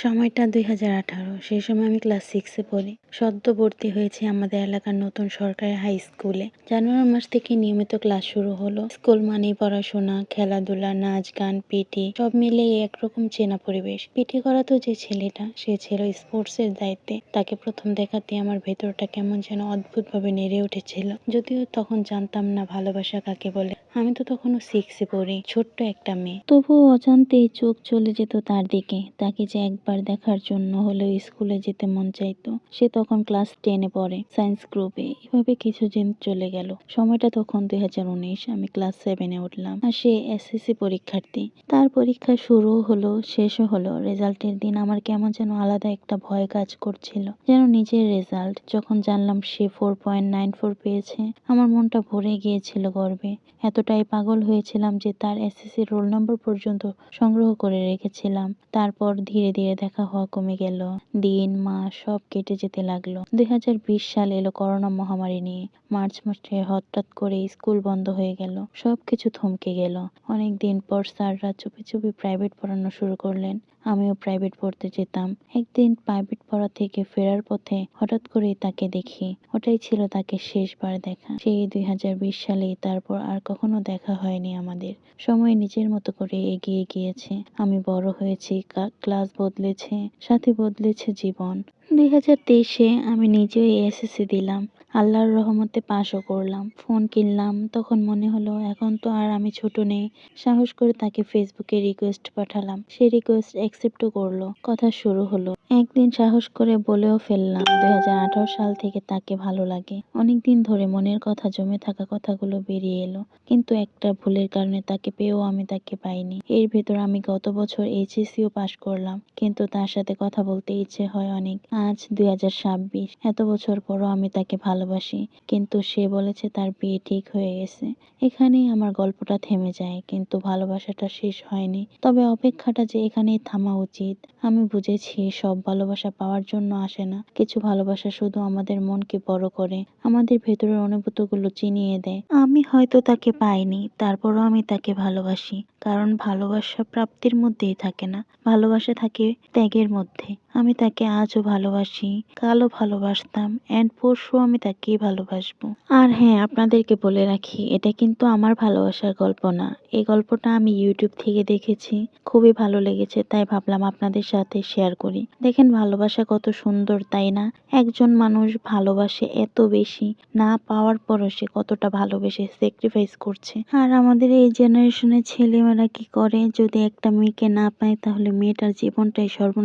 সময়টা ২০১৮। সেই সময় আমি ক্লাস 6 এ পড়ি। সদ্য ভর্তি হয়েছি আমাদের এলাকার নতুন সরকারি হাই স্কুলে। জানুয়ারি মাস থেকে নিয়মিত ক্লাস শুরু হলো। স্কুল মানেই পড়াশোনা, খেলাধুলা, নাচ, গান, পিটি সব মিলিয়ে একরকম চেনা পরিবেশ। পিটি করাতো যে ছেলেটা, সে ছিল স্পোর্টসের দায়িত্বে। তাকে প্রথম দেখাতেই আমার ভেতরটা কেমন যেন অদ্ভুতভাবে নেড়ে উঠেছিল। যদিও তখন জানতাম না ভালোবাসা কাকে বলে। আমি তো তখনও 6 এ পড়ি, ছোট্ট একটা মেয়ে। তবুও অজান্তেই চোখ চলে যেত তার দিকে। তাকে যে একবার দেখার জন্য হলেও স্কুলে যেতে মন চাইতো। সে তখন ক্লাস 10 এ পড়ে, সায়েন্স গ্রুপে। এভাবে কিছুদিন চলে গেল। সময়টা তখন 2019। আমি ক্লাস 7 এ উঠলাম। আর সে এসএসসি পরীক্ষার্থী। তার পরীক্ষা শুরু হলো, শেষও হলো। রেজাল্টের দিন আমার কেমন যেন আলাদা একটা ভয় কাজ করছিল। যেন নিজের রেজাল্ট। যখন জানলাম সে 4.94 পেয়েছে, আমার মনটা ভরে গিয়েছিল গর্বে। এতটাই পাগল হয়েছিলাম যে তার এসএসসি রোল নম্বর পর্যন্ত সংগ্রহ করে রেখেছিলাম। তারপর ধীরে ধীরে দেখা হওয়া কমে গেল। দিন, মাস সব কেটে যেতে লাগলো। 2020 সাল এলো করোনা মহামারী নিয়ে। মার্চ মাসে হঠাৎ করে স্কুল বন্ধ হয়ে গেল। সবকিছু থমকে গেল। অনেকদিন পর স্যাররা চুপি চুপি প্রাইভেট পড়ানো শুরু করলেন। আমিও প্রাইভেট পড়তে যেতাম। একদিন প্রাইভেট পড়া থেকে ফেরার পথে হঠাৎ করেই তাকে দেখি। ওটাই ছিল তাকে শেষবার দেখা। সেই 2020 সালেই। তারপর আর কখনো দেখা হয়নি আমাদের। সময় নিজের মতো করে এগিয়ে গিয়েছে। আমি বড় হয়েছি, ক্লাস বদলেছে, সাথে বদলেছে জীবন। 2023-এ আমি নিজেও এসএসসি দিলাম। আল্লাহর রহমতে পাশও করলাম। ফোন কিনলাম। তখন মনে হলো এখন তো আর আমি ছোট নেই। সাহস করে তাকে ফেসবুকে রিকোয়েস্ট পাঠালাম। সে রিকোয়েস্ট অ্যাকসেপ্টও করলো। কথা শুরু হলো। একদিন সাহস করে বলেও ফেললাম 2018 সাল থেকে তাকে ভালো লাগে। অনেকদিন ধরে মনের কথা জমে থাকা কথাগুলো বেরিয়ে এলো। কিন্তু একটা ভুলের কারণে তাকে পেয়েও আমি তাকে পাইনি। এর ভেতর আমি গত বছর এইচএসসিও পাশ করলাম। কিন্তু তার সাথে কথা বলতে ইচ্ছে হয় অনেক। আজ 2026। এত বছর পরও আমি তাকে ভালোবাসি। কিন্তু সে বলেছে তার বিয়ে ঠিক হয়ে গেছে। এখানেই আমার গল্পটা থেমে যায়। কিন্তু ভালোবাসাটা শেষ হয়নি। তবে অপেক্ষাটা যে এখানেই থামা উচিত। আমি বুঝেছি সব ভালোবাসা পাওয়ার জন্য আসে না। কিছু ভালোবাসা শুধু আমাদের মনকে বড় করে, আমাদের ভেতরের অনুভূতিগুলো চিনিয়ে দেয়। আমি হয়তো তাকে পাইনি, তারপরও আমি তাকে ভালোবাসি। কারণ ভালোবাসা প্রাপ্তির মধ্যেই থাকে না, ভালোবাসা থাকে ত্যাগের মধ্যে। আমি তাকে আজও ভালোবাসি, কালও ভালোবাসতাম, এন্ড পরশু আমি তাকেই ভালোবাসবো। আর হ্যাঁ, আপনাদেরকে বলে রাখি, এটা কিন্তু আমার ভালোবাসার গল্প না। এই গল্পটা আমি ইউটিউব থেকে দেখেছি। খুবই ভালো লেগেছে, তাই ভাবলাম আপনাদের সাথে শেয়ার করি। দেখেন ভালোবাসা কত সুন্দর, তাই না? একজন মানুষ ভালোবাসে এত বেশি, না পাওয়ার পরও সে কতটা ভালোবেসে স্যাক্রিফাইস করছে। আর আমাদের এই জেনারেশনের ছেলেমেয়েরা কি করে, যদি একটা মেয়েকে না পায় তাহলে মেয়েটার জীবনটাই সর্বনাশ।